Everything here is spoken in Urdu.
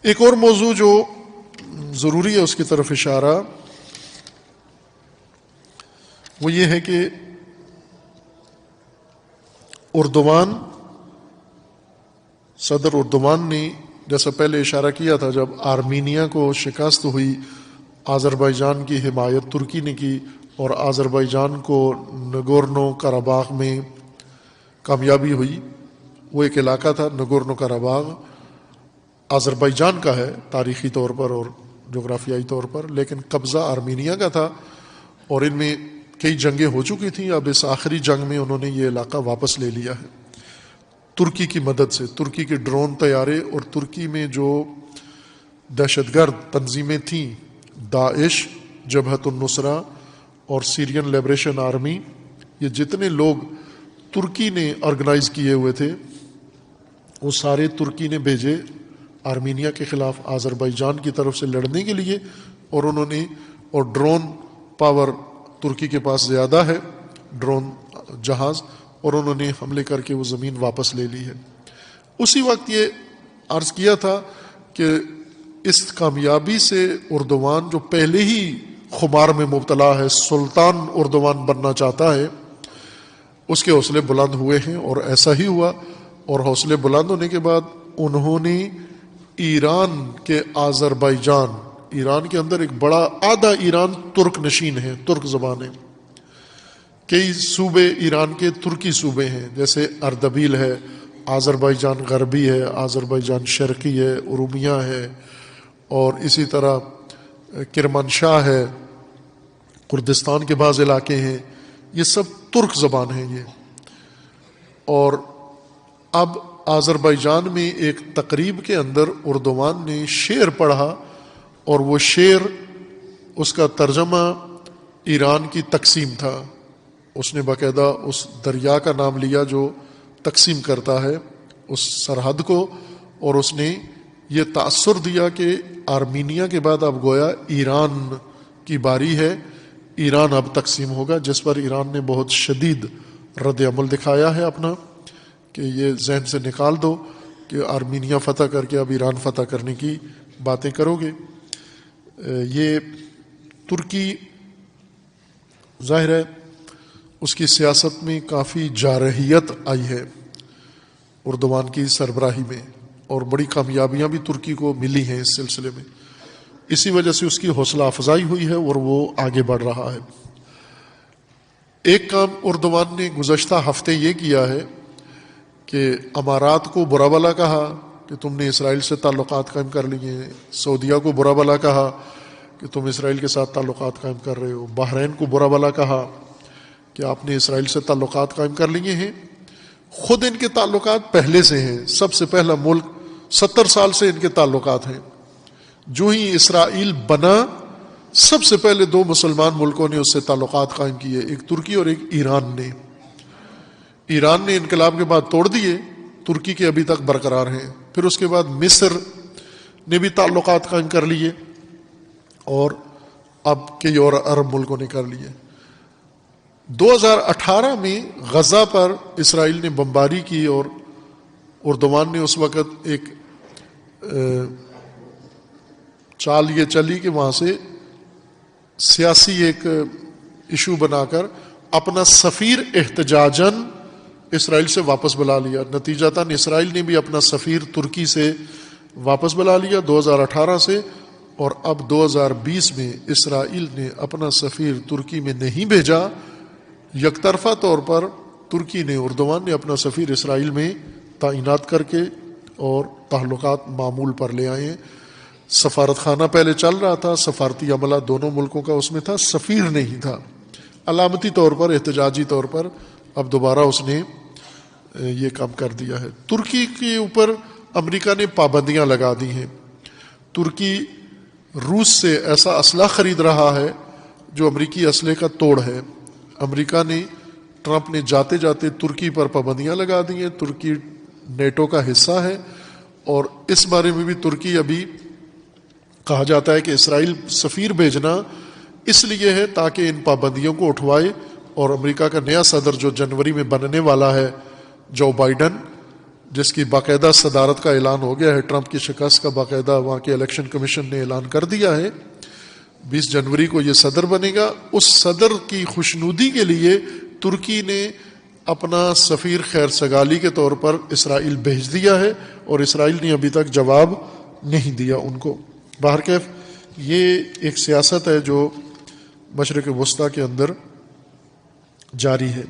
ایک اور موضوع جو ضروری ہے اس کی طرف اشارہ، وہ یہ ہے کہ اردوان، صدر اردوان نے جیسا پہلے اشارہ کیا تھا، جب آرمینیا کو شکست ہوئی، آذربائیجان کی حمایت ترکی نے کی اور آذربائیجان کو نگورنو قرباغ میں کامیابی ہوئی۔ وہ ایک علاقہ تھا نگورنو قرباغ، آذربائیجان کا ہے تاریخی طور پر اور جغرافیائی طور پر، لیکن قبضہ آرمینیا کا تھا اور ان میں کئی جنگیں ہو چکی تھیں۔ اب اس آخری جنگ میں انہوں نے یہ علاقہ واپس لے لیا ہے ترکی کی مدد سے۔ ترکی کے ڈرون طیارے اور ترکی میں جو دہشت گرد تنظیمیں تھیں، داعش، جبہت النصرہ اور سیرین لبریشن آرمی، یہ جتنے لوگ ترکی نے آرگنائز کیے ہوئے تھے وہ سارے ترکی نے بھیجے آرمینیا کے خلاف آذربائیجان کی طرف سے لڑنے کے لیے، اور انہوں نے، اور ڈرون پاور ترکی کے پاس زیادہ ہے، ڈرون جہاز، اور انہوں نے حملے کر کے وہ زمین واپس لے لی ہے۔ اسی وقت یہ عرض کیا تھا کہ اس کامیابی سے اردوان، جو پہلے ہی خمار میں مبتلا ہے، سلطان اردوان بننا چاہتا ہے، اس کے حوصلے بلند ہوئے ہیں، اور ایسا ہی ہوا۔ اور حوصلے بلند ہونے کے بعد انہوں نے ایران کے آذربائیجان، ایران کے اندر ایک بڑا آدھا ایران ترک نشین ہے، ترک زبان ہے، کئی صوبے ایران کے ترکی صوبے ہیں، جیسے اردبیل ہے، آذربائیجان غربی ہے، آذربائیجان شرقی ہے، ارومیہ ہے، اور اسی طرح کرمانشاہ ہے، کردستان کے بعض علاقے ہیں، یہ سب ترک زبان ہیں یہ۔ اور اب آذربائیجان میں ایک تقریب کے اندر اردوان نے شعر پڑھا، اور وہ شعر، اس کا ترجمہ ایران کی تقسیم تھا۔ اس نے باقاعدہ اس دریا کا نام لیا جو تقسیم کرتا ہے اس سرحد کو، اور اس نے یہ تأثر دیا کہ آرمینیا کے بعد اب گویا ایران کی باری ہے، ایران اب تقسیم ہوگا، جس پر ایران نے بہت شدید رد عمل دکھایا ہے اپنا، کہ یہ ذہن سے نکال دو کہ آرمینیا فتح کر کے اب ایران فتح کرنے کی باتیں کرو گے۔ یہ ترکی ظاہر ہے اس کی سیاست میں کافی جارحیت آئی ہے اردوان کی سربراہی میں، اور بڑی کامیابیاں بھی ترکی کو ملی ہیں اس سلسلے میں۔ اسی وجہ سے اس کی حوصلہ افزائی ہوئی ہے اور وہ آگے بڑھ رہا ہے۔ ایک کام اردوان نے گزشتہ ہفتے یہ کیا ہے کہ امارات کو برا بھلا کہا کہ تم نے اسرائیل سے تعلقات قائم کر لیے، سعودیہ کو برا بھلا کہا کہ تم اسرائیل کے ساتھ تعلقات قائم کر رہے ہو، بحرین کو برا بھلا کہا کہ آپ نے اسرائیل سے تعلقات قائم کر لیے ہیں۔ خود ان کے تعلقات پہلے سے ہیں، سب سے پہلا ملک 70 سال سے ان کے تعلقات ہیں۔ جو ہی اسرائیل بنا، سب سے پہلے 2 مسلمان ملکوں نے اس سے تعلقات قائم کیے، ایک ترکی اور ایک ایران نے۔ ایران نے انقلاب کے بعد توڑ دیے، ترکی کے ابھی تک برقرار ہیں۔ پھر اس کے بعد مصر نے بھی تعلقات قائم کر لیے، اور اب کئی اور عرب ملکوں نے کر لیے۔ 2018 میں غزہ پر اسرائیل نے بمباری کی، اور اردوان نے اس وقت ایک چال یہ چلی کہ وہاں سے سیاسی ایک ایشو بنا کر اپنا سفیر احتجاجاً اسرائیل سے واپس بلا لیا۔ نتیجتاً اسرائیل نے بھی اپنا سفیر ترکی سے واپس بلا لیا 2018 سے، اور اب 2020 میں اسرائیل نے اپنا سفیر ترکی میں نہیں بھیجا۔ یک طرفہ طور پر ترکی نے، اردوان نے اپنا سفیر اسرائیل میں تعینات کر کے اور تعلقات معمول پر لے آئے ہیں۔ سفارت خانہ پہلے چل رہا تھا، سفارتی عملہ دونوں ملکوں کا اس میں تھا، سفیر نہیں تھا۔ علامتی طور پر، احتجاجی طور پر اب دوبارہ اس نے یہ کام کر دیا ہے۔ ترکی کے اوپر امریکہ نے پابندیاں لگا دی ہیں۔ ترکی روس سے ایسا اسلحہ خرید رہا ہے جو امریکی اسلحے کا توڑ ہے۔ امریکہ نے، ٹرمپ نے جاتے جاتے ترکی پر پابندیاں لگا دی ہیں۔ ترکی نیٹو کا حصہ ہے، اور اس بارے میں بھی ترکی ابھی کہا جاتا ہے کہ اسرائیل سفیر بھیجنا اس لیے ہے تاکہ ان پابندیوں کو اٹھوائے، اور امریکہ کا نیا صدر جو جنوری میں بننے والا ہے، جو بائیڈن، جس کی باقاعدہ صدارت کا اعلان ہو گیا ہے، ٹرمپ کی شکست کا باقاعدہ وہاں کے الیکشن کمیشن نے اعلان کر دیا ہے، 20 جنوری کو یہ صدر بنے گا۔ اس صدر کی خوشنودی کے لیے ترکی نے اپنا سفیر خیر سگالی کے طور پر اسرائیل بھیج دیا ہے، اور اسرائیل نے ابھی تک جواب نہیں دیا ان کو۔ بہرکیف یہ ایک سیاست ہے جو مشرق وسطیٰ کے اندر جاری ہے۔